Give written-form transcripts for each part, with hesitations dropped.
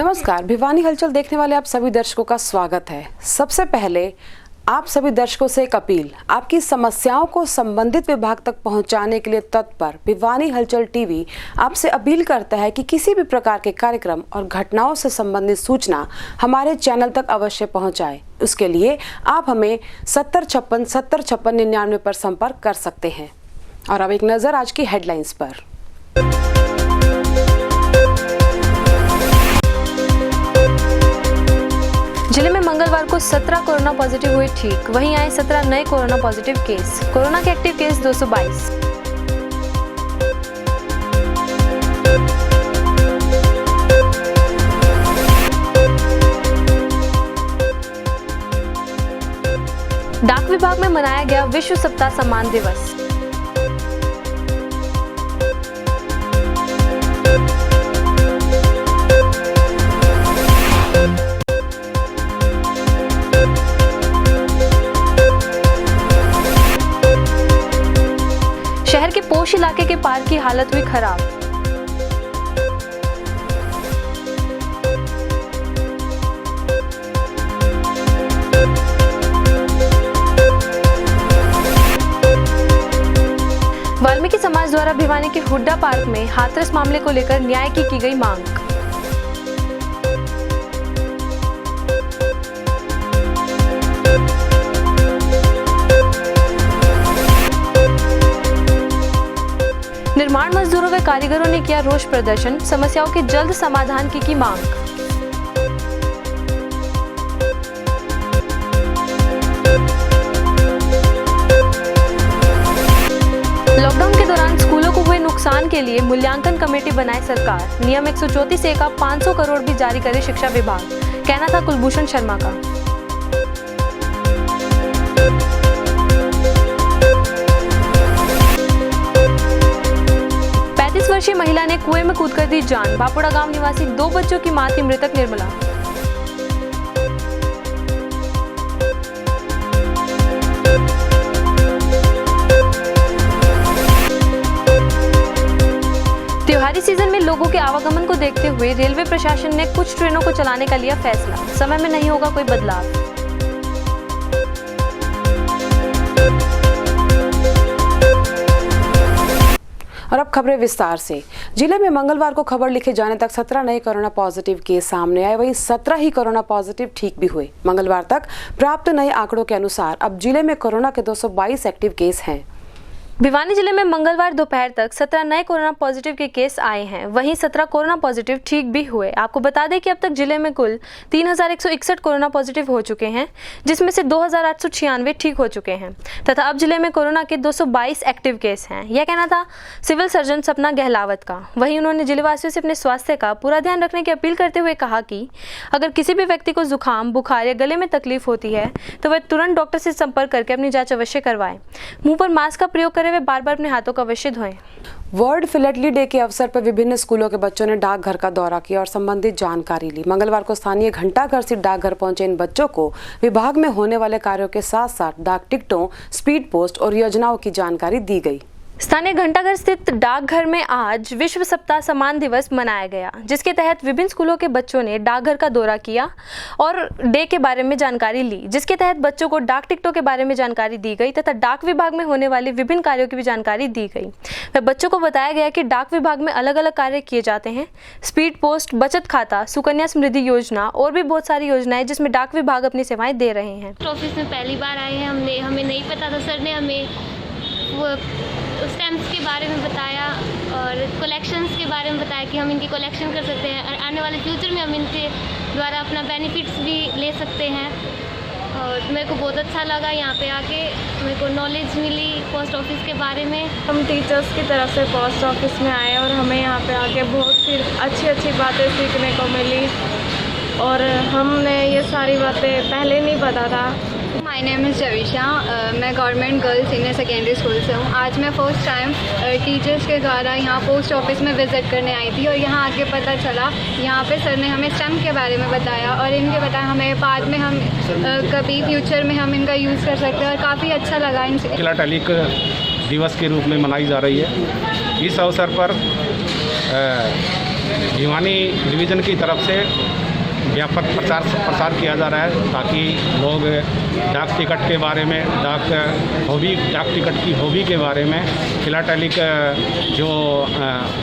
नमस्कार, भिवानी हलचल देखने वाले आप सभी दर्शकों का स्वागत है। सबसे पहले आप सभी दर्शकों से एक अपील, आपकी समस्याओं को संबंधित विभाग तक पहुंचाने के लिए तत्पर भिवानी हलचल टीवी आपसे अपील करता है कि किसी भी प्रकार के कार्यक्रम और घटनाओं से संबंधित सूचना हमारे चैनल तक अवश्य पहुंचाएं। उसके लिए आप हमें 7056 पर संपर्क कर सकते हैं। और अब एक नजर आज की हेडलाइंस पर। जिले में मंगलवार को 17 कोरोना पॉजिटिव हुए ठीक, वहीं आए 17 नए कोरोना पॉजिटिव केस। कोरोना के एक्टिव केस 222। डाक विभाग में मनाया गया विश्व सप्ताह सम्मान दिवस। शहर के पोश इलाके के पार्क की हालत हुई खराब। वाल्मीकि समाज द्वारा भिवानी के हुड्डा पार्क में हाथरस मामले को लेकर न्याय की गई मांग। निर्माण मजदूरों व कारीगरों ने किया रोष प्रदर्शन, समस्याओं के जल्द समाधान की मांग। लॉकडाउन के दौरान स्कूलों को हुए नुकसान के लिए मूल्यांकन कमेटी बनाए सरकार। नियम 134A का 500 करोड़ भी जारी करे शिक्षा विभाग, कहना था कुलभूषण शर्मा का। वर्षीय महिला ने कुएं में कूदकर दी जान। बापुड़ा गांव निवासी 2 बच्चों की मां थी मृतक निर्मला। त्योहारी सीजन में लोगों के आवागमन को देखते हुए रेलवे प्रशासन ने कुछ ट्रेनों को चलाने का लिया फैसला। समय में नहीं होगा कोई बदलाव। और अब खबरें विस्तार से। जिले में मंगलवार को खबर लिखे जाने तक 17 नए कोरोना पॉजिटिव केस सामने आए, वहीं 17 ही कोरोना पॉजिटिव ठीक भी हुए। मंगलवार तक प्राप्त नए आंकड़ों के अनुसार अब जिले में कोरोना के 222 एक्टिव केस हैं। भिवानी जिले में मंगलवार दोपहर तक 17 नए कोरोना पॉजिटिव के केस आए हैं, वहीं 17 कोरोना पॉजिटिव ठीक भी हुए। आपको बता दें कि अब तक जिले में कुल 3161 कोरोना पॉजिटिव हो चुके हैं, जिसमें से 2896 ठीक हो चुके हैं तथा अब जिले में कोरोना के 222 एक्टिव केस हैं। यह कहना था सिविल सर्जन सपना गहलावत का। वहीं उन्होंने जिलेवासियों से अपने स्वास्थ्य का पूरा ध्यान रखने की अपील करते हुए कहा कि अगर किसी भी व्यक्ति को जुकाम, बुखार या गले में तकलीफ होती है तो वह तुरंत डॉक्टर से संपर्क करके अपनी जाँच अवश्य करवाएं। मुंह पर मास्क का प्रयोग करें, वे बार-बार अपने हाथों का अवश्य धोएं। वर्ल्ड फिलेटली डे के अवसर पर विभिन्न स्कूलों के बच्चों ने डाकघर का दौरा किया और संबंधित जानकारी ली। मंगलवार को स्थानीय घंटाघर स्थित डाकघर पहुंचे इन बच्चों को विभाग में होने वाले कार्यों के साथ साथ डाक टिकटों, स्पीड पोस्ट और योजनाओं की जानकारी दी गई। स्थानीय घंटाघर स्थित डाकघर में आज विश्व सप्ताह सम्मान दिवस मनाया गया, जिसके तहत विभिन्न स्कूलों के बच्चों ने डाकघर का दौरा किया और डे के बारे में जानकारी ली, जिसके तहत बच्चों को डाक टिकटों के बारे में जानकारी दी गई तथा डाक विभाग में होने वाले विभिन्न कार्यों की भी जानकारी दी गई। वह बच्चों को बताया गया कि डाक विभाग में अलग अलग कार्य किए जाते हैं, स्पीड पोस्ट, बचत खाता, सुकन्या समृद्धि योजना और भी बहुत सारी योजनाएं जिसमें डाक विभाग अपनी सेवाएं दे रहे हैं। ऑफिस में पहली बार आए हैं, हमें नहीं पता था। सर ने हमें वो स्टैम्प्स के बारे में बताया और कलेक्शंस के बारे में बताया कि हम इनकी कलेक्शन कर सकते हैं और आने वाले फ्यूचर में हम इनके द्वारा अपना बेनिफिट्स भी ले सकते हैं। और मेरे को बहुत अच्छा लगा यहाँ पे आके, मेरे को नॉलेज मिली पोस्ट ऑफिस के बारे में। हम टीचर्स की तरफ से पोस्ट ऑफिस में आए और हमें यहाँ पे आके बहुत सी अच्छी बातें सीखने को मिली और हमने ये सारी बातें पहले नहीं पता था। माय नेम इज़ जविशा, मैं government girls senior secondary school से हूँ। आज मैं फर्स्ट टाइम टीचर्स के द्वारा यहाँ पोस्ट ऑफिस में विज़िट करने आई थी और यहाँ आके पता चला, यहाँ पे सर ने हमें स्टैम्प के बारे में बताया और इनके बताया हमें बाद में हम कभी फ्यूचर में हम इनका यूज़ कर सकते हैं और काफ़ी अच्छा लगा इनसे। फिलाटेलिक दिवस के रूप में मनाई जा रही है। इस अवसर पर भिवानी डिवीज़न की तरफ से व्यापक प्रसार किया जा रहा है ताकि लोग डाक टिकट के बारे में, डाक टिकट की हॉबी के बारे में, फिलाटेलिक जो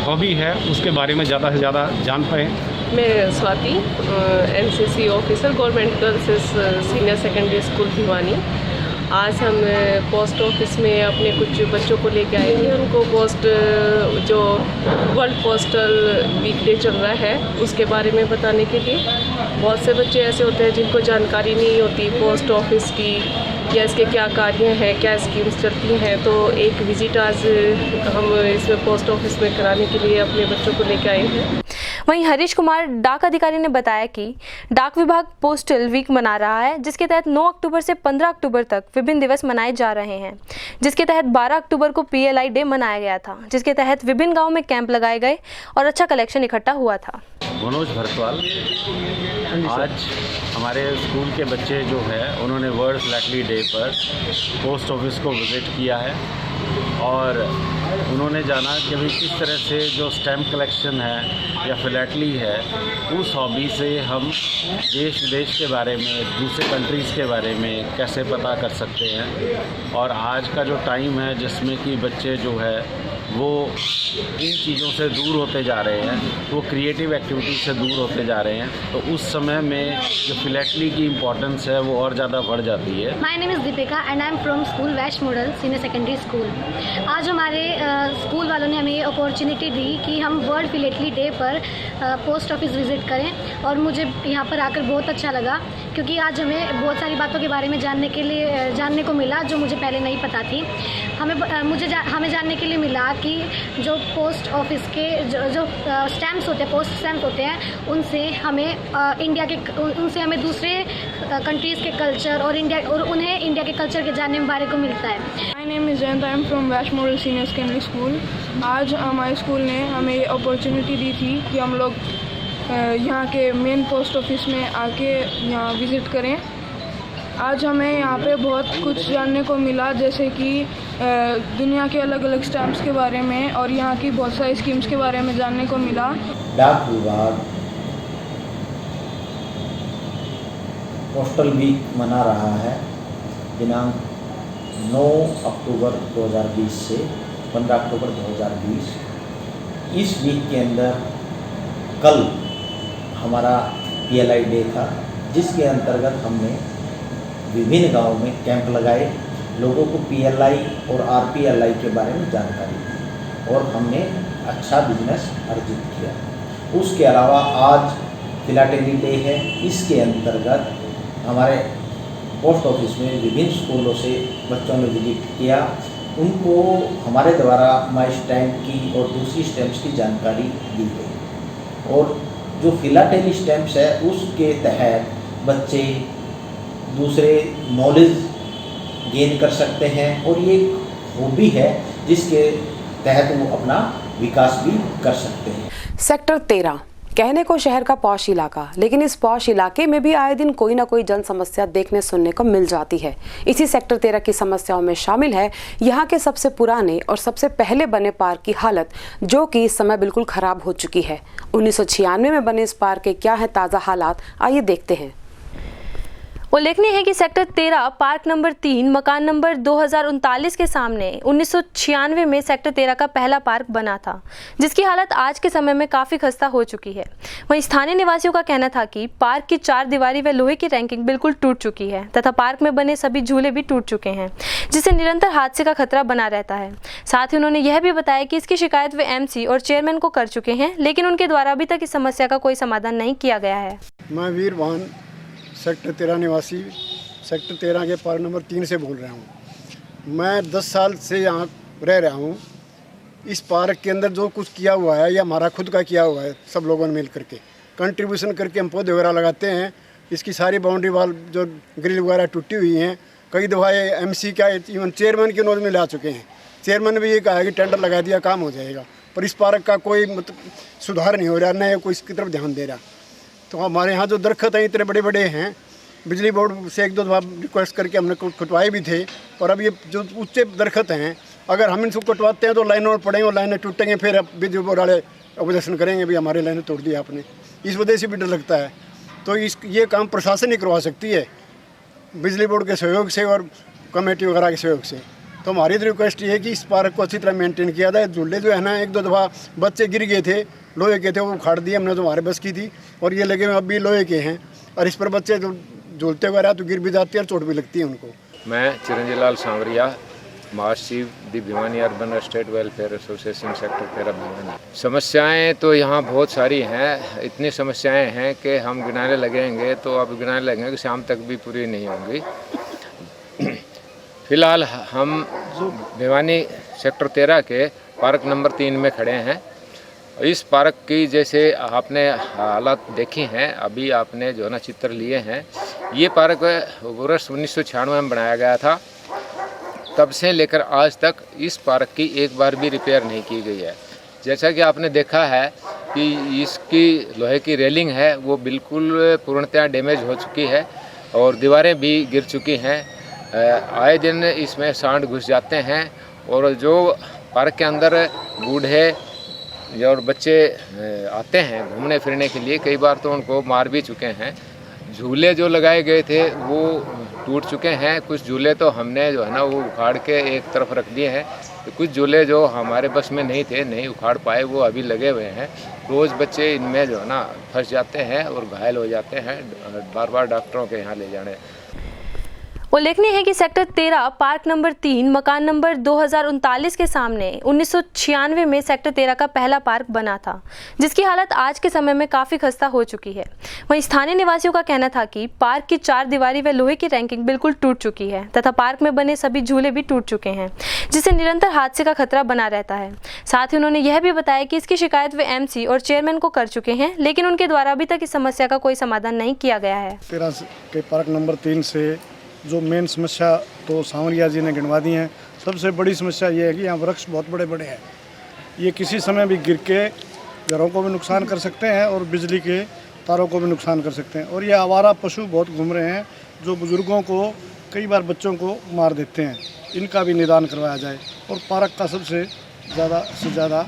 हॉबी है उसके बारे में ज़्यादा से ज़्यादा जान पाएँ। मैं Swati, NCC officer, government girls senior secondary school Bhiwani. आज हम पोस्ट ऑफिस में अपने कुछ बच्चों को लेके आए थे। उनको जो वर्ल्ड पोस्टल वीक डे चल रहा है उसके बारे में बताने के लिए। बहुत से बच्चे ऐसे होते हैं जिनको जानकारी नहीं होती पोस्ट ऑफिस की या इसके क्या कार्य हैं, क्या स्कीम्स चलती हैं। तो एक विजिट आज हम इसमें पोस्ट ऑफिस में कराने के लिए अपने बच्चों को लेके आए हैं। वहीं हरीश कुमार डाक अधिकारी ने बताया कि डाक विभाग पोस्टल वीक मना रहा है, जिसके तहत 9 अक्टूबर से 15 अक्टूबर तक विभिन्न दिवस मनाए जा रहे हैं। जिसके तहत 12 अक्टूबर को PLI डे मनाया गया था, जिसके तहत विभिन्न गांवों में कैंप लगाए गए और अच्छा कलेक्शन इकट्ठा हुआ था। मनोज भरतवाल, आज हमारे स्कूल के बच्चे जो है उन्होंने वर्ल्ड फिलैटली डे पर पोस्ट ऑफिस को विज़िट किया है और उन्होंने जाना कि भाई किस तरह से जो स्टैम्प कलेक्शन है या फिलैटली है उस हॉबी से हम देश विदेश के बारे में, दूसरे कंट्रीज़ के बारे में कैसे पता कर सकते हैं। और आज का जो टाइम है जिसमें कि बच्चे जो है वो इन चीज़ों से दूर होते जा रहे हैं, वो क्रिएटिव एक्टिविटी से दूर होते जा रहे हैं, तो उस समय में जो फिलैटली की इम्पोर्टेंस है वो और ज़्यादा बढ़ जाती है। My name is Deepika and I am from school Vaish model senior secondary school. आज हमारे स्कूल वालों ने हमें ये अपॉर्चुनिटी दी कि हम वर्ल्ड फिलैटली डे पर पोस्ट ऑफिस विज़िट करें और मुझे यहाँ पर आकर बहुत अच्छा लगा क्योंकि आज हमें बहुत सारी बातों के बारे में जानने को मिला जो मुझे पहले नहीं पता थी। हमें जानने के लिए मिला कि जो पोस्ट ऑफिस के जो स्टैम्प्स होते हैं, पोस्ट स्टैम्प्स होते हैं, उनसे हमें दूसरे कंट्रीज़ के कल्चर और उन्हें इंडिया के कल्चर के जानने में बारे को मिलता है। My name is Jayant, I am from Vaish model senior secondary school. आज हमारे स्कूल ने हमें ये अपॉर्चुनिटी दी थी कि हम लोग यहाँ के मेन पोस्ट ऑफिस में आके यहाँ विज़िट करें। आज हमें यहाँ पे बहुत कुछ जानने को मिला, जैसे कि दुनिया के अलग अलग स्टैम्प्स के बारे में और यहाँ की बहुत सारी स्कीम्स के बारे में जानने को मिला। डाक विभाग पोस्टल वीक मना रहा है दिनांक 9 अक्टूबर 2020 से 15 अक्टूबर 2020। इस वीक के अंदर कल हमारा PLI डे था, जिसके अंतर्गत हमने विभिन्न गांवों में कैंप लगाए, लोगों को PLI और RPLI के बारे में जानकारी दी और हमने अच्छा बिजनेस अर्जित किया। उसके अलावा आज फिलाटेली डे है, इसके अंतर्गत हमारे पोस्ट ऑफिस में विभिन्न स्कूलों से बच्चों ने विजिट किया। उनको हमारे द्वारा माई स्टैम्प की और दूसरी स्टैम्प्स की जानकारी दी गई और जो फिलाटेली स्टैम्प्स है उसके तहत बच्चे दूसरे नॉलेज गेन कर सकते हैं और ये एक हॉबी है जिसके तहत वो अपना विकास भी कर सकते हैं। सेक्टर 13 कहने को शहर का पॉश इलाका, लेकिन इस पॉश इलाके में भी आए दिन कोई ना कोई जन समस्या देखने सुनने को मिल जाती है। इसी सेक्टर 13 की समस्याओं में शामिल है यहाँ के सबसे पुराने और सबसे पहले बने पार्क की हालत, जो कि इस समय बिल्कुल खराब हो चुकी है। 1996 में बने इस पार्क के क्या है ताज़ा हालात, आइए देखते हैं। उल्लेखनीय है कि सेक्टर 13 पार्क नंबर 3 मकान नंबर 2039 के सामने 1996 में सेक्टर 13 का पहला पार्क बना था, जिसकी हालत आज के समय में काफ़ी खस्ता हो चुकी है। वहीं स्थानीय निवासियों का कहना था कि पार्क की 4 दीवारी व लोहे की रैंकिंग बिल्कुल टूट चुकी है तथा पार्क में बने सभी झूले भी टूट चुके हैं, जिससे निरंतर हादसे का खतरा बना रहता है। साथ ही उन्होंने यह भी बताया कि इसकी शिकायत वे MC और चेयरमैन को कर चुके हैं, लेकिन उनके द्वारा अभी तक इस समस्या का कोई समाधान नहीं किया गया है। मैं वीर वाहन सेक्टर 13 निवासी सेक्टर 13 के पार्क नंबर 3 से बोल रहा हूँ। मैं 10 साल से यहाँ रह रहा हूँ। इस पार्क के अंदर जो कुछ किया हुआ है या हमारा खुद का किया हुआ है, सब लोगों ने मिल करके कंट्रीब्यूशन करके हम पौधे वगैरह लगाते हैं। इसकी सारी बाउंड्री वाल जो ग्रिल वगैरह टूटी हुई हैं, कई दफ़ा MC का इवन चेयरमैन के नोज में ला चुके हैं। चेयरमैन ने भी ये कहा है कि टेंडर लगा दिया काम हो जाएगा, पर इस पार्क का कोई मतलब सुधार नहीं हो रहा, न कोई इसकी तरफ ध्यान दे रहा। तो हमारे यहाँ जो दरख्त हैं इतने बड़े बड़े हैं, बिजली बोर्ड से 1-2 दफ़ा रिक्वेस्ट करके हमने कटवाए भी थे, पर अब ये जो ऊंचे दरख्त हैं अगर हम इनको कटवाते हैं तो लाइनों में पड़ेंगे और लाइनें टूटेंगे, फिर बिजली बोर्ड वाले ऑब्जेक्शन करेंगे भी हमारे लाइन तोड़ दिया आपने, इस वजह से भी डर लगता है। तो ये काम प्रशासन ही करवा सकती है बिजली बोर्ड के सहयोग से और कमेटी वगैरह के सहयोग से। तो हमारी रिक्वेस्ट ये है कि इस पार्क को अच्छी तरह मेंटेन किया जाए। झूले जो है ना, 1-2 दफ़ा बच्चे गिर गए थे, लोहे के थे, वो उखाड़ दिए हमने, तो हमारे बस की थी, और ये लगे हुए अब भी लोहे के हैं, और इस पर बच्चे जो झूलते वगैरह तो गिर भी जाते हैं और चोट भी लगती है उनको। मैं चिरंजीव लाल सांवरिया, महासचिव the Bhiwani Urban State Welfare Association Sector 13 Bhiwani. समस्याएं तो यहाँ बहुत सारी हैं, इतनी समस्याएं हैं कि हम गिनाने लगेंगे तो अब गिनाने लगेंगे कि शाम तक भी पूरी नहीं होंगी। फिलहाल हम भिवानी सेक्टर 13 के पार्क नंबर 3 में खड़े हैं। इस पार्क की जैसे आपने हालात देखी हैं, अभी आपने जो है ना चित्र लिए हैं, ये पार्क वर्ष 1996 में बनाया गया था। तब से लेकर आज तक इस पार्क की एक बार भी रिपेयर नहीं की गई है। जैसा कि आपने देखा है कि इसकी लोहे की रेलिंग है वो बिल्कुल पूर्णतः डैमेज हो चुकी है और दीवारें भी गिर चुकी हैं। आए दिन इसमें सांड घुस जाते हैं और जो पार्क के अंदर बूढ़े और बच्चे आते हैं घूमने फिरने के लिए, कई बार तो उनको मार भी चुके हैं। झूले जो लगाए गए थे वो टूट चुके हैं, कुछ झूले तो हमने जो है ना वो उखाड़ के एक तरफ रख दिए हैं, तो कुछ झूले जो हमारे बस में नहीं थे, नहीं उखाड़ पाए, वो अभी लगे हुए हैं। रोज़ बच्चे इनमें जो है ना फंस जाते हैं और घायल हो जाते हैं, बार बार डॉक्टरों के यहाँ ले जाने। उल्लेखनीय है कि सेक्टर 13 पार्क नंबर 3 मकान नंबर 2039 के सामने 1996 में सेक्टर 13 का पहला पार्क बना था, जिसकी हालत आज के समय में काफ़ी खस्ता हो चुकी है। वहीं स्थानीय निवासियों का कहना था कि पार्क की 4 दीवारी व लोहे की रैंकिंग बिल्कुल टूट चुकी है तथा पार्क में बने सभी झूले भी टूट चुके हैं, जिससे निरंतर हादसे का खतरा बना रहता है। साथ ही उन्होंने यह भी बताया कि इसकी शिकायत वे MC और चेयरमैन को कर चुके हैं, लेकिन उनके द्वारा अभी तक इस समस्या का कोई समाधान नहीं किया गया है। 13 के पार्क नंबर 3 से जो मेन समस्या तो सांवरिया जी ने गिनवा दी हैं। सबसे बड़ी समस्या ये है कि यहाँ वृक्ष बहुत बड़े बड़े हैं, ये किसी समय भी गिर के घरों को भी नुकसान कर सकते हैं और बिजली के तारों को भी नुकसान कर सकते हैं। और ये आवारा पशु बहुत घूम रहे हैं जो बुज़ुर्गों को, कई बार बच्चों को मार देते हैं। इनका भी निदान करवाया जाए। और पार्क का सबसे ज़्यादा से ज़्यादा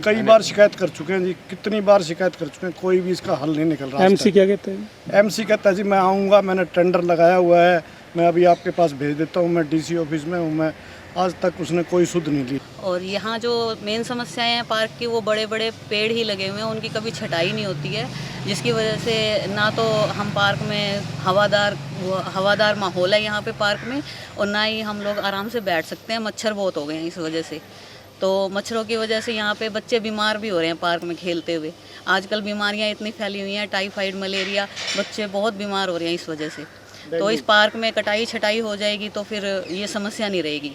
कई बार शिकायत कर चुके हैं जी, कितनी बार शिकायत कर चुके हैं, कोई भी इसका हल नहीं निकल रहा। MC क्या कहते हैं? MC कहता है जी मैं आऊँगा, मैंने टेंडर लगाया हुआ है, मैं अभी आपके पास भेज देता हूँ, मैं DC ऑफिस में हूँ, मैं आज तक उसने कोई सुध नहीं ली। और यहाँ जो मेन समस्याएं हैं पार्क की, वो बड़े बड़े पेड़ ही लगे हुए हैं, उनकी कभी छटाई नहीं होती है, जिसकी वजह से ना तो हम पार्क में हवादार माहौल है यहाँ पे पार्क में, और ना ही हम लोग आराम से बैठ सकते हैं। मच्छर बहुत हो गए हैं इस वजह से, तो मच्छरों की वजह से यहाँ पे बच्चे बीमार भी हो रहे हैं पार्क में खेलते हुए। आजकल बीमारियाँ इतनी फैली हुई हैं, टाइफाइड, मलेरिया, बच्चे बहुत बीमार हो रहे हैं इस वजह से। तो इस पार्क में कटाई छटाई हो जाएगी तो फिर ये समस्या नहीं रहेगी।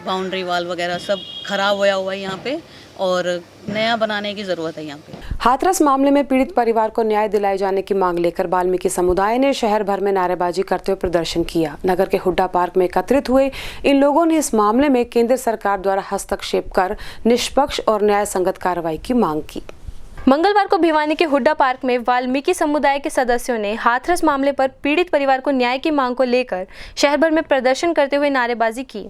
बाउंड्री वाल वगैरह सब खराब होया हुआ है यहाँ पे और नया बनाने की ज़रूरत है यहाँ पे। हाथरस मामले में पीड़ित परिवार को न्याय दिलाए जाने की मांग लेकर वाल्मीकि समुदाय ने शहर भर में नारेबाजी करते हुए प्रदर्शन किया। नगर के हुड्डा पार्क में एकत्रित हुए इन लोगों ने इस मामले में केंद्र सरकार द्वारा हस्तक्षेप कर निष्पक्ष और न्याय संगत कार्रवाई की मांग की। मंगलवार को भिवानी के हुड्डा पार्क में वाल्मीकि समुदाय के सदस्यों ने हाथरस मामले पर पीड़ित परिवार को न्याय की मांग को लेकर शहर भर में प्रदर्शन करते हुए नारेबाजी की।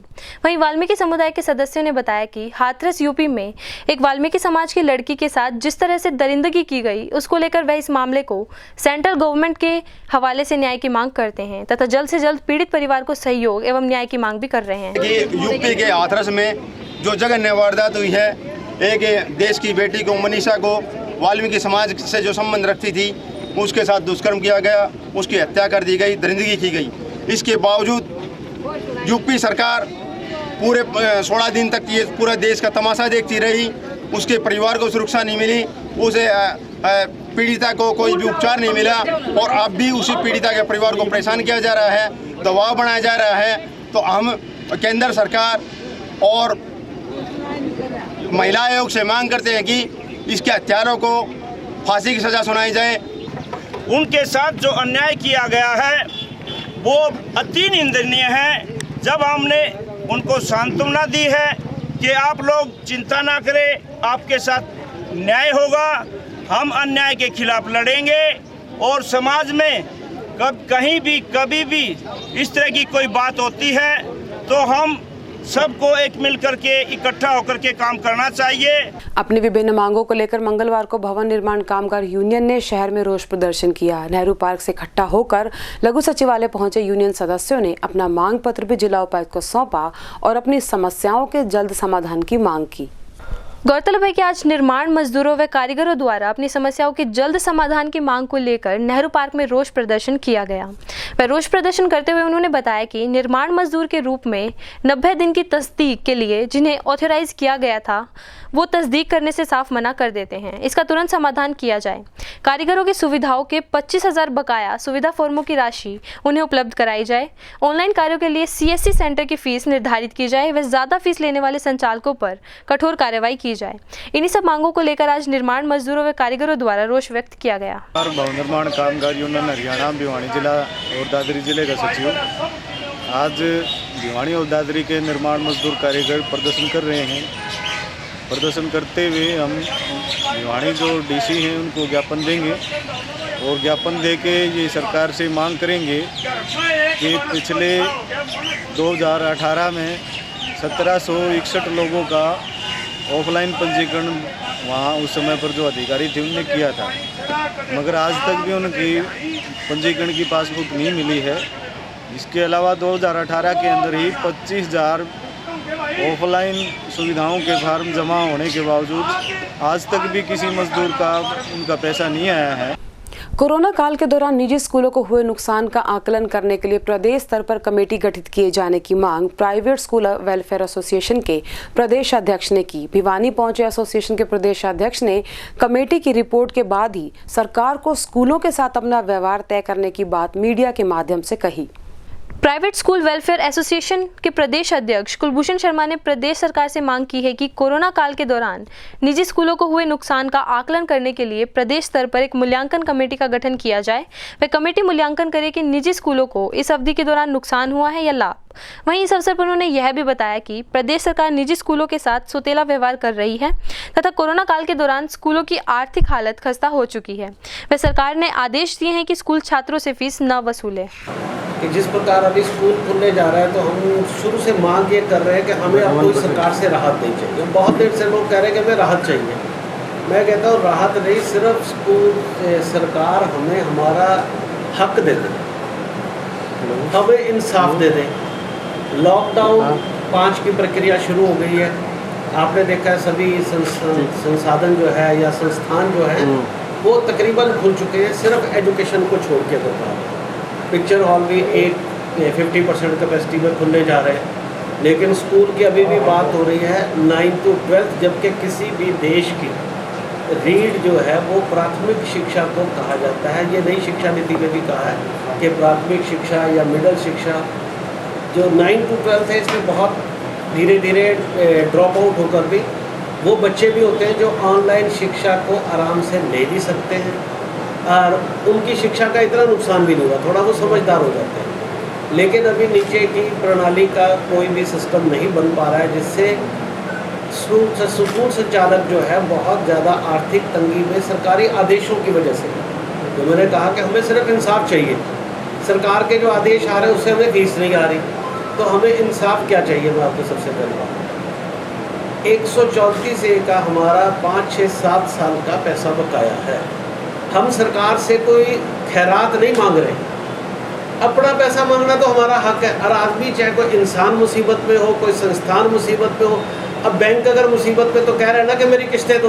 वहीं वाल्मीकि समुदाय के सदस्यों ने बताया कि हाथरस यूपी में एक वाल्मीकि समाज की लड़की के साथ जिस तरह से दरिंदगी की गई, उसको लेकर वह इस मामले को सेंट्रल गवर्नमेंट के हवाले से न्याय की मांग करते हैं तथा जल्द से जल्द पीड़ित परिवार को सहयोग एवं न्याय की मांग भी कर रहे हैं। यूपी के हाथरस में जो जघन्य वारदात हुई है, एक देश की बेटी को, मनीषा को, वाल्मीकि समाज से जो संबंध रखती थी, उसके साथ दुष्कर्म किया गया, उसकी हत्या कर दी गई, दरिंदगी की गई। इसके बावजूद यूपी सरकार पूरे 16 दिन तक ये पूरा देश का तमाशा देखती रही, उसके परिवार को सुरक्षा नहीं मिली, उसे पीड़िता को कोई भी उपचार नहीं मिला और अब भी उसी पीड़िता के परिवार को परेशान किया जा रहा है, दबाव बनाया जा रहा है। तो हम केंद्र सरकार और महिला आयोग से मांग करते हैं कि इसके हत्यारों को फांसी की सज़ा सुनाई जाए। उनके साथ जो अन्याय किया गया है वो अति निंदनीय है। जब हमने उनको सांत्वना दी है कि आप लोग चिंता ना करें, आपके साथ न्याय होगा, हम अन्याय के खिलाफ लड़ेंगे और समाज में कहीं भी कभी भी इस तरह की कोई बात होती है तो हम सबको एक मिल करके इकट्ठा होकर के काम करना चाहिए। अपनी विभिन्न मांगों को लेकर मंगलवार को भवन निर्माण कामगार यूनियन ने शहर में रोष प्रदर्शन किया। नेहरू पार्क से इकट्ठा होकर लघु सचिवालय पहुंचे यूनियन सदस्यों ने अपना मांग पत्र भी जिला उपायुक्त को सौंपा और अपनी समस्याओं के जल्द समाधान की मांग की। गौरतलब है कि आज निर्माण मजदूरों व कारीगरों द्वारा अपनी समस्याओं के जल्द समाधान की मांग को लेकर नेहरू पार्क में रोष प्रदर्शन किया गया। वह रोष प्रदर्शन करते हुए उन्होंने बताया कि निर्माण मजदूर के रूप में 90 दिन की तस्दीक के लिए जिन्हें ऑथराइज किया गया था वो तस्दीक करने से साफ मना कर देते हैं। इसका तुरंत समाधान किया जाए। कारीगरों की सुविधाओं के 25,000 बकाया सुविधा फॉर्मों की राशि उन्हें उपलब्ध कराई जाए। ऑनलाइन कार्यों के लिए CSC सेंटर की फीस निर्धारित की जाए व ज़्यादा फीस लेने वाले संचालकों पर कठोर कार्रवाई की जाए। इन्हीं सब मांगों को लेकर आज निर्माण मजदूरों व कारीगरों द्वारा रोष व्यक्त किया गया। भवन निर्माण कामगार यूनियन हरियाणा भिवानी जिला और दादरी जिले का सचिव आज भिवानी और दादरी के निर्माण मजदूर कारीगर प्रदर्शन कर रहे हैं। प्रदर्शन करते हुए हम भिवानी जो DC हैं उनको ज्ञापन देंगे और ज्ञापन दे के ये सरकार से मांग करेंगे कि पिछले 2018 में 1761 लोगों का ऑफलाइन पंजीकरण वहाँ उस समय पर जो अधिकारी थे उनने किया था, मगर आज तक भी उनकी पंजीकरण की पासबुक नहीं मिली है। इसके अलावा 2018 के अंदर ही 25,000 ऑफलाइन सुविधाओं के फार्म जमा होने के बावजूद आज तक भी किसी मजदूर का उनका पैसा नहीं आया है। कोरोना काल के दौरान निजी स्कूलों को हुए नुकसान का आकलन करने के लिए प्रदेश स्तर पर कमेटी गठित किए जाने की मांग प्राइवेट स्कूल वेलफेयर एसोसिएशन के प्रदेश अध्यक्ष ने की। भिवानी पहुंचे एसोसिएशन के प्रदेश अध्यक्ष ने कमेटी की रिपोर्ट के बाद ही सरकार को स्कूलों के साथ अपना व्यवहार तय करने की बात मीडिया के माध्यम से कही। प्राइवेट स्कूल वेलफेयर एसोसिएशन के प्रदेश अध्यक्ष कुलभूषण शर्मा ने प्रदेश सरकार से मांग की है कि कोरोना काल के दौरान निजी स्कूलों को हुए नुकसान का आकलन करने के लिए प्रदेश स्तर पर एक मूल्यांकन कमेटी का गठन किया जाए। वह कमेटी मूल्यांकन करे कि निजी स्कूलों को इस अवधि के दौरान नुकसान हुआ है या लाभ। वहीं इस अवसर पर उन्होंने यह भी बताया कि प्रदेश सरकार निजी स्कूलों के साथ सौतेला व्यवहार कर रही है तथा कोरोना काल के दौरान स्कूलों की आर्थिक हालत खस्ता हो चुकी है। वह सरकार ने आदेश दिए हैं कि स्कूल छात्रों से फीस न वसूले। कि जिस प्रकार अभी स्कूल खुलने जा रहा है तो हम शुरू से मांग ये कर रहे हैं कि हमें अब कोई सरकार से राहत नहीं चाहिए। बहुत देर से लोग कह रहे हैं कि हमें राहत चाहिए। मैं कहता हूँ राहत नहीं, सिर्फ स्कूल सरकार हमें हमारा हक दे दे, हमें इंसाफ दे दें। लॉकडाउन 5 की प्रक्रिया शुरू हो गई है। आपने देखा है सभी संसाधन जो है या संस्थान जो है वो तकरीबन खुल चुके हैं, सिर्फ एजुकेशन को छोड़ के बता। पिक्चर हॉल भी 50% कैपेसिटी में खुलने जा रहे हैं, लेकिन स्कूल की अभी भी बात हो रही है 9 to 12, जबकि किसी भी देश की रीढ़ जो है वो प्राथमिक शिक्षा को कहा जाता है। ये नई शिक्षा नीति में भी कहा है कि प्राथमिक शिक्षा या मिडिल शिक्षा जो 9 to 12 है, इसमें बहुत धीरे धीरे ड्रॉप आउट होकर भी वो बच्चे भी होते हैं जो ऑनलाइन शिक्षा को आराम से ले भी सकते हैं और उनकी शिक्षा का इतना नुकसान भी नहीं हुआ, थोड़ा वो समझदार हो जाते हैं। लेकिन अभी नीचे की प्रणाली का कोई भी सिस्टम नहीं बन पा रहा है, जिससे स्कूल संचालक जो है बहुत ज़्यादा आर्थिक तंगी में सरकारी आदेशों की वजह से, तो मैंने कहा कि हमें सिर्फ इंसाफ चाहिए। सरकार के जो आदेश आ रहे हैं उससे हमें फीस नहीं आ रही, तो हमें इंसाफ क्या चाहिए। मैं आपको सबसे पहले बात 134A का हमारा 5, 6, 7 साल का पैसा बकाया है। हम सरकार से कोई खैरात नहीं मांग रहे, अपना पैसा मांगना तो हमारा हक है। हर आदमी, चाहे कोई इंसान मुसीबत में हो, कोई संस्थान मुसीबत में हो। अब बैंक अगर मुसीबत में तो कह रहे हैं ना कि मेरी किस्तें दो,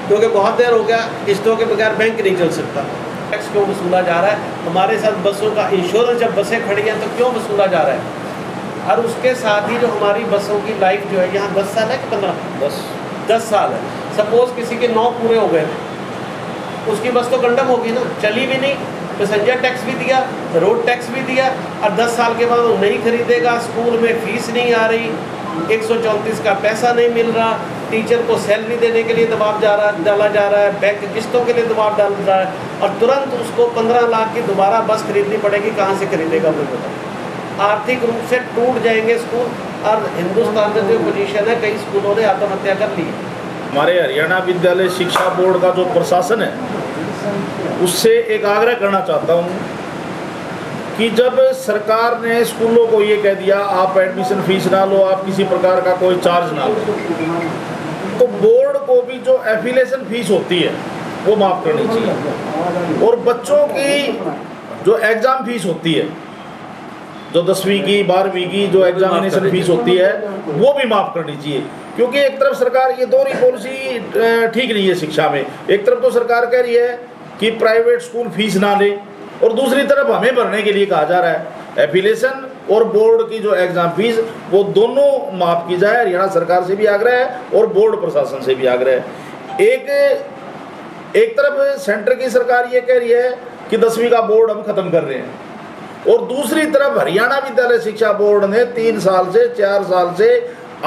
क्योंकि बहुत देर हो गया, किस्तों के बगैर बैंक नहीं चल सकता। टैक्स क्यों वसूला जा रहा है? हमारे साथ बसों का इंश्योरेंस, जब बसें खड़ी हैं तो क्यों वसूला जा रहा है? और उसके साथ ही जो हमारी बसों की लाइफ जो है, यहाँ 10 साल है कि 15? 10 साल है। सपोज किसी के 9 पूरे हो गए, उसकी बस तो कंडम होगी ना, चली भी नहीं। पैसेंजर टैक्स भी दिया, रोड टैक्स भी दिया, और 10 साल के बाद वो नहीं खरीदेगा। स्कूल में फीस नहीं आ रही, 134 का पैसा नहीं मिल रहा, टीचर को सैलरी देने के लिए दबाव डाला जा रहा है, बैंक किस्तों के लिए दबाव डाल रहा है, और तुरंत उसको 15 लाख की दोबारा बस खरीदनी पड़ेगी। कहाँ से खरीदेगा वो बताओ? आर्थिक रूप से टूट जाएंगे स्कूल। और हिंदुस्तान में जो पोजीशन है, कई स्कूलों ने आत्महत्या कर ली। हमारे हरियाणा विद्यालय शिक्षा बोर्ड का जो प्रशासन है, उससे एक आग्रह करना चाहता हूँ कि जब सरकार ने स्कूलों को ये कह दिया आप एडमिशन फीस ना लो, आप किसी प्रकार का कोई चार्ज ना लो, तो बोर्ड को भी जो एफिलिएशन फीस होती है वो माफ़ करनी चाहिए, और बच्चों की जो एग्ज़ाम फीस होती है, जो 10वीं की 12वीं की जो एग्जामिनेशन फीस होती है वो भी माफ़ करनी चाहिए। क्योंकि एक तरफ सरकार ये दोहरी पॉलिसी ठीक नहीं है शिक्षा में, एक तरफ तो सरकार कह रही है कि प्राइवेट स्कूल फीस ना ले, और दूसरी तरफ हमें भरने के लिए कहा जा रहा है। एफिलिएशन और बोर्ड की जो एग्ज़ाम फीस वो दोनों माफ़ की जाए। हरियाणा सरकार से भी आग्रह है और बोर्ड प्रशासन से भी आग्रह है। एक तरफ सेंटर की सरकार ये कह रही है कि 10वीं का बोर्ड हम ख़त्म कर रहे हैं, और दूसरी तरफ हरियाणा विद्यालय शिक्षा बोर्ड ने 3 साल से 4 साल से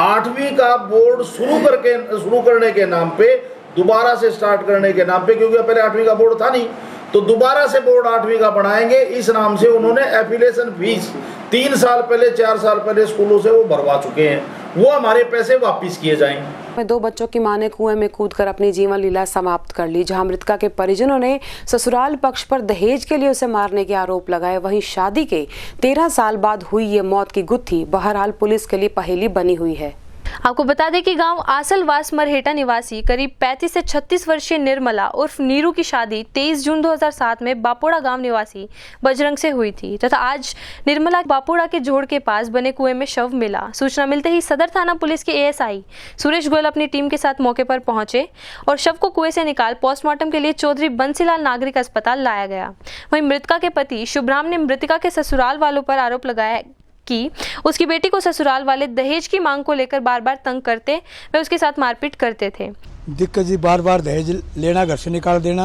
8वीं का बोर्ड शुरू करने के नाम पे, दोबारा से स्टार्ट करने के नाम पे, क्योंकि पहले 8वीं का बोर्ड था नहीं, तो दोबारा से बोर्ड 8वीं का बनाएंगे, इस नाम से उन्होंने एफिलिएशन फीस 3 साल पहले 4 साल पहले स्कूलों से वो भरवा चुके हैं, वो हमारे पैसे वापस किए जाएं। 2 बच्चों की मां ने कुएं में कूदकर अपनी जीवन लीला समाप्त कर ली। जहां मृतका के परिजनों ने ससुराल पक्ष पर दहेज के लिए उसे मारने के आरोप लगाए, वहीं शादी के 13 साल बाद हुई ये मौत की गुत्थी बहरहाल पुलिस के लिए पहेली बनी हुई है। आपको बता दें कि गांव आसलवास मरहेटा निवासी करीब 35 से 36 वर्षीय निर्मला उर्फ नीरू की शादी 23 जून 2007 में बापोड़ा गांव निवासी बजरंग से हुई थी तथा आज निर्मला बापोड़ा के जोड़ के पास बने कुएं में शव मिला। सूचना मिलते ही सदर थाना पुलिस के एएसआई सुरेश गोयल अपनी टीम के साथ मौके पर पहुंचे और शव को कुएं से निकाल पोस्टमार्टम के लिए चौधरी बंसीलाल नागरिक अस्पताल लाया गया। वहीं मृतका के पति शुभराम ने मृतका के ससुराल वालों पर आरोप लगाया कि उसकी बेटी को ससुराल वाले दहेज की मांग को लेकर बार बार तंग करते व उसके साथ मारपीट करते थे। दिक्कत जी बार बार दहेज लेना, घर से निकाल देना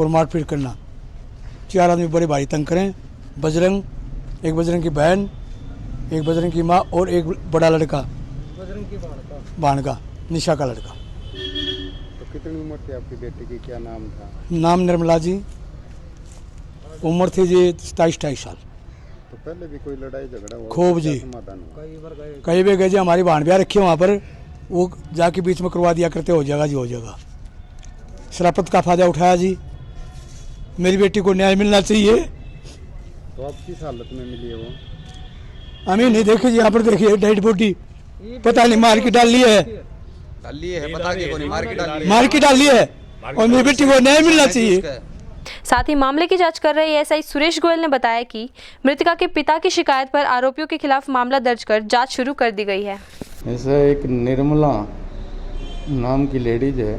और मारपीट करना। 4 आदमी बड़े भारी तंग करें। बजरंग, एक बजरंग की बहन, एक बजरंग की माँ और एक बड़ा लड़का भाणका निशा का लड़का। तो कितनी उम्र थी आपकी बेटी की, क्या नाम था? नाम निर्मला जी, उम्र थी जी 27-28 साल। तो पहले भी कोई लड़ाई झगड़ा हुआ? खूब जी, कई भी गए जी, हमारी बहन ब्याह रखी वहाँ पर, वो जाके बीच में करवा दिया करते, हो जाएगा जी हो जाएगा। शराफत का फायदा उठाया जी। मेरी बेटी को न्याय मिलना चाहिए। तो आप किस हालत में मिली है वो? हमें नहीं देखी जी, यहाँ पर देखिए डेड बॉडी, पता नहीं मार के डाल ली है, मार के डाल ली है, और मेरी बेटी को न्याय मिलना चाहिए। साथ ही मामले की जांच कर रहे एएसआई सुरेश गोयल ने बताया कि मृतका के पिता की शिकायत पर आरोपियों के खिलाफ मामला दर्ज कर जांच शुरू कर दी गई है। ऐसा एक निर्मला नाम की लेडीज है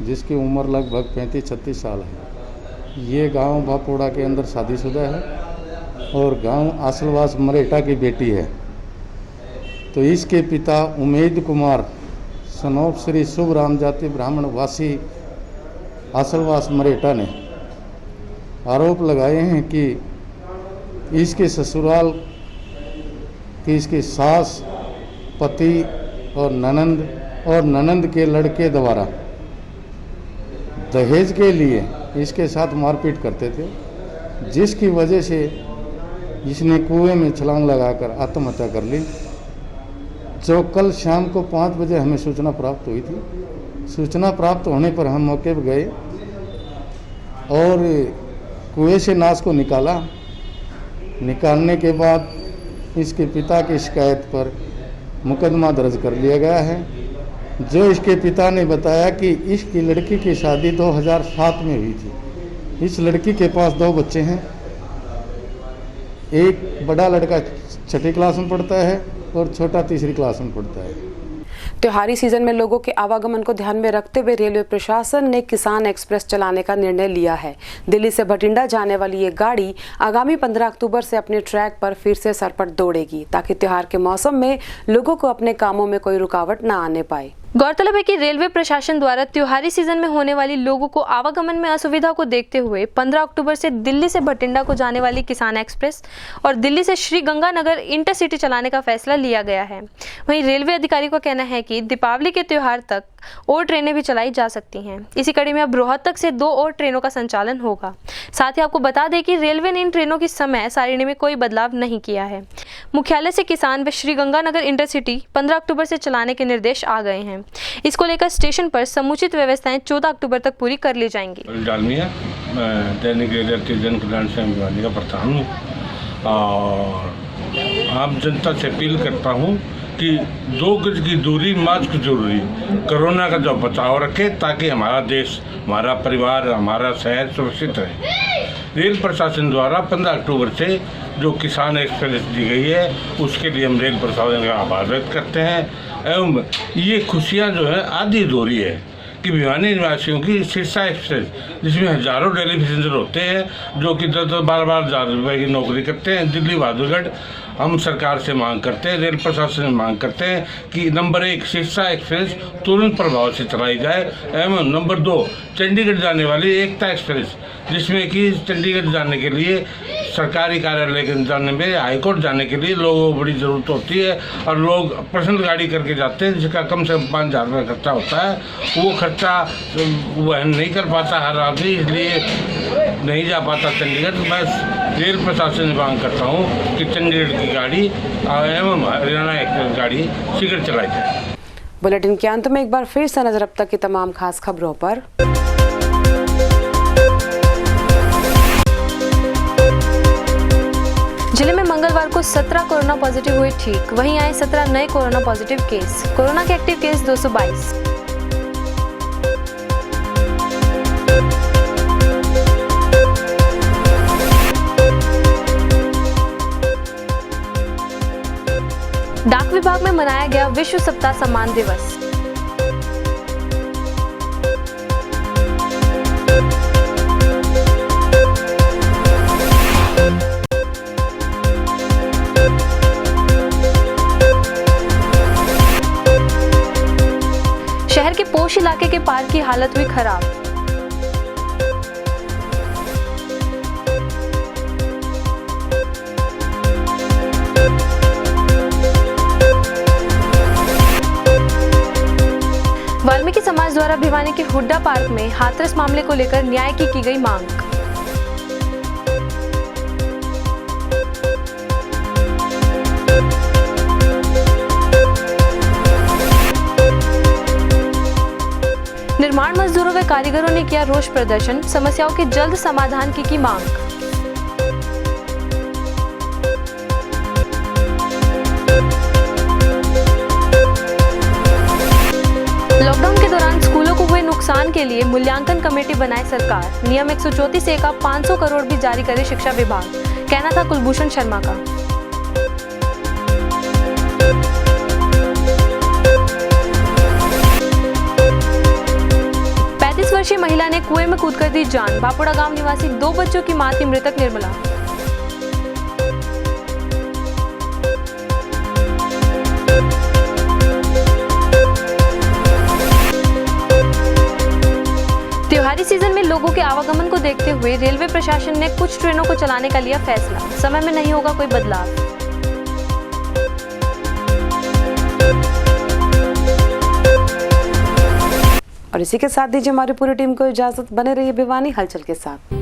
जिसकी उम्र लगभग 35-36 साल है। ये गांव बापोड़ा के अंदर शादीशुदा है और गांव आसलवास मरहेटा की बेटी है। तो इसके पिता उमेद कुमार सनोप श्री शुभ राम जाति ब्राह्मण वासी आसलवास मरहेटा ने आरोप लगाए हैं कि इसके ससुराल की इसकी सास, पति और ननंद के लड़के द्वारा दहेज के लिए इसके साथ मारपीट करते थे, जिसकी वजह से इसने कुएं में छलांग लगाकर आत्महत्या कर ली। जो कल शाम को 5 बजे हमें सूचना प्राप्त हुई थी। सूचना प्राप्त होने पर हम मौके पर गए और कुएं से लाश को निकाला। निकालने के बाद इसके पिता की शिकायत पर मुकदमा दर्ज कर लिया गया है। जो इसके पिता ने बताया कि इसकी लड़की की शादी 2007 में हुई थी। इस लड़की के पास 2 बच्चे हैं। एक बड़ा लड़का 6ठी क्लास में पढ़ता है और छोटा 3री क्लास में पढ़ता है। त्योहारी सीजन में लोगों के आवागमन को ध्यान में रखते हुए रेलवे प्रशासन ने किसान एक्सप्रेस चलाने का निर्णय लिया है। दिल्ली से भटिंडा जाने वाली ये गाड़ी आगामी 15 अक्टूबर से अपने ट्रैक पर फिर से सरपट दौड़ेगी, ताकि त्योहार के मौसम में लोगों को अपने कामों में कोई रुकावट न आने पाए। गौरतलब है कि रेलवे प्रशासन द्वारा त्योहारी सीजन में होने वाली लोगों को आवागमन में असुविधा को देखते हुए 15 अक्टूबर से दिल्ली से भटिंडा को जाने वाली किसान एक्सप्रेस और दिल्ली से श्री गंगानगर इंटरसिटी चलाने का फैसला लिया गया है। वहीं रेलवे अधिकारी का कहना है कि दीपावली के त्योहार तक और ट्रेनें भी चलाई जा सकती हैं। इसी कड़ी में अब रोहतक से 2 और ट्रेनों का संचालन होगा। साथ ही आपको बता दें कि रेलवे ने इन ट्रेनों की समय सारिणी में कोई बदलाव नहीं किया है। मुख्यालय से किसान व श्रीगंगानगर इंटरसिटी 15 अक्टूबर से चलाने के निर्देश आ गए हैं। इसको लेकर स्टेशन पर समुचित व्यवस्थाएं 14 अक्टूबर तक पूरी कर ली जाएंगी। मैं दैनिक जन कल्याण संघ भिवानी का प्रधान हूँ और आम जनता से अपील करता हूँ कि 2 गज की दूरी मास्क जरूरी, कोरोना का जो बचाव रखे ताकि हमारा देश, हमारा परिवार, हमारा शहर सुरक्षित रहे। रेल प्रशासन द्वारा 15 अक्टूबर से जो किसान एक्सप्रेस दी गई है उसके लिए हम रेल प्रशासन का आभार व्यक्त करते हैं। एवं ये खुशियाँ जो है आधी अधूरी है कि भिवानी निवासियों की शीर्षा एक्सप्रेस, जिसमें हजारों डेली पैसेंजर होते हैं जो कि 10-12 हज़ार रुपये की नौकरी करते हैं, दिल्ली बहादुरगढ़, हम सरकार से मांग करते हैं, रेल प्रशासन से मांग करते हैं कि नंबर 1 शीर्षा एक्सप्रेस तुरंत प्रभाव से चलाई जाए एवं नंबर 2 चंडीगढ़ जाने वाली एकता एक्सप्रेस, जिसमें कि चंडीगढ़ जाने के लिए सरकारी कार्यालय के जाने में, हाईकोर्ट जाने के लिए लोगों को बड़ी ज़रूरत होती है और लोग पर्सनल गाड़ी करके जाते हैं जिसका कम से कम 5,000 रुपये खर्चा होता है। वो खर्चा वहन नहीं कर पाता हर आदमी, इसलिए नहीं जा पाता चंडीगढ़। मैं रेल प्रशासन से मांग करता हूँ कि चंडीगढ़ की गाड़ी एवं हरियाणा एक्सप्रेस गाड़ी शीघ्र चलाई जाए। बुलेटिन के अंत में एक बार फिर से नजर अब तक की तमाम खास खबरों पर। जिले में मंगलवार को 17 कोरोना पॉजिटिव हुए ठीक, वहीं आए 17 नए कोरोना पॉजिटिव केस। कोरोना के एक्टिव केस 222। डाक विभाग में मनाया गया विश्व सप्ताह सम्मान दिवस। शहर के पोश इलाके के पार्क की हालत हुई खराब। वाल्मीकि समाज द्वारा भिवानी के हुड्डा पार्क में हाथरस मामले को लेकर न्याय की गई मांग। निर्माण मजदूरों व कारीगरों ने किया रोष प्रदर्शन, समस्याओं के जल्द समाधान की मांग। लॉकडाउन के दौरान स्कूलों को हुए नुकसान के लिए मूल्यांकन कमेटी बनाए सरकार। नियम 134A का 500 करोड़ भी जारी करे शिक्षा विभाग, कहना था कुलभूषण शर्मा का। 35 वर्षीय महिला ने कुएं में कूदकर दी जान। बापुड़ा गांव निवासी 2 बच्चों की मां थी मृतक निर्मला। त्योहारी सीजन में लोगों के आवागमन को देखते हुए रेलवे प्रशासन ने कुछ ट्रेनों को चलाने का लिया फैसला। समय में नहीं होगा कोई बदलाव। और इसी के साथ दीजिए हमारी पूरी टीम को इजाजत। बने रहिए भिवानी हलचल के साथ।